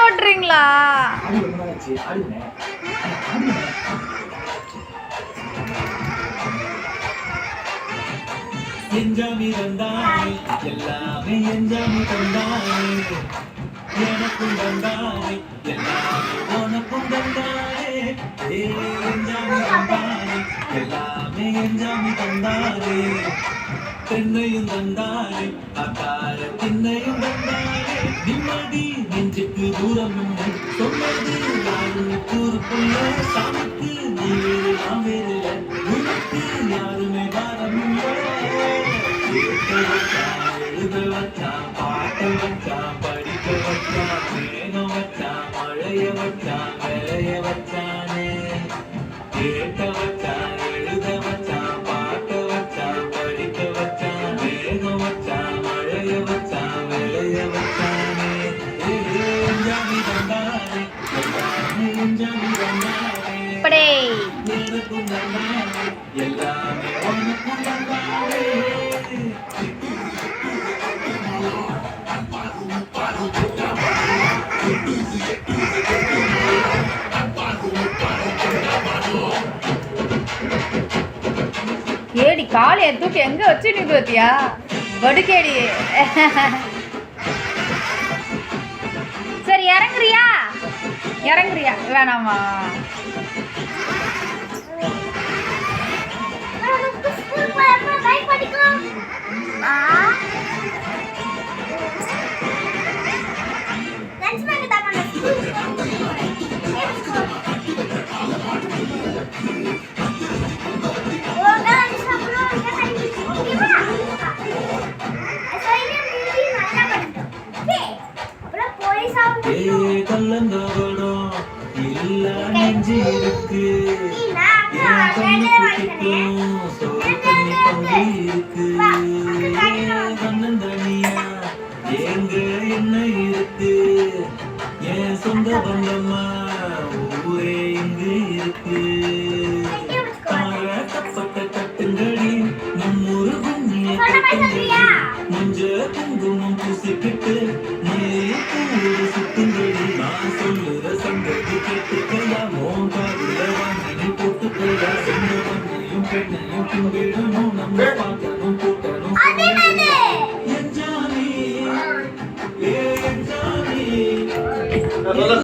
ஓட்டுறீங்களா? எஞ்சாமி தந்தாய் எல்லாமே எஞ்சாமி தந்தாய் எனக்கும் தந்தாய் எல்லாமே உனக்கும் தந்தாய் எஞ்சாமி தந்தாய் எல்லாமே எஞ்சாமி தந்தாய் தென்னையும் தந்தாய் அக்கார திண்ணையும் தந்தாய் நிம்மதி நெஞ்சுக்கு தூரம் இல்லை சொன்னது யாரும் கூறுக்குள்ள சாமிக்கு நீ வேறு வேறில்லை உனக்கு யாருமே பாரம் இல்லை எழுத வச்சான் பாட்ட வச்சான் படிக்க வச்சான் மேகம் வச்சான் மழைய வச்சான் விளைய வச்சானே கேட்ட வச்சான் எழுத வச்சான் பாட்ட வச்சான் படிக்க வச்சான் மேகம் வச்சான் மழைய வச்சான் விளைய வச்சானே ஜாமி தந்தானே ஜாமி தந்தானே எனக்கும் தந்தானே எல்லாமே உனக்கும் தந்தானே. ஏடி காலைய தூக்கி எங்க வச்சு நீ பத்தியா படுக்கேடி. சரி இறங்குறியா இறங்குறியா வேணாமா? கல்லந்தோடும் இல்ல நெஞ்சு இருக்கு சோறு தண்ணி பங்கு இருக்கு கண்ணந்தனியா எங்க என்ன இருக்கு என் சொந்த பந்தம்மா ஊரே இங்கு இருக்கு கப்பட்ட கட்டுங்கடி நம்மூரு குஞ்சிய கட்டுங்கடி மஞ்ச குங்குமம் பூசிக்கிட்டு நீர் சுத்துங்கடி நான் சொல்லுற சங்கதி கேட்டுக்கையா மோகாதுல வாங்கி போட்டுக்கையா சொந்த வண்டையும் பெண்ணையும் கும்பிடணும் நம்ம பார்க்கணும் கூட்டணும் என் ஜாமி ஏ என் ஜாமி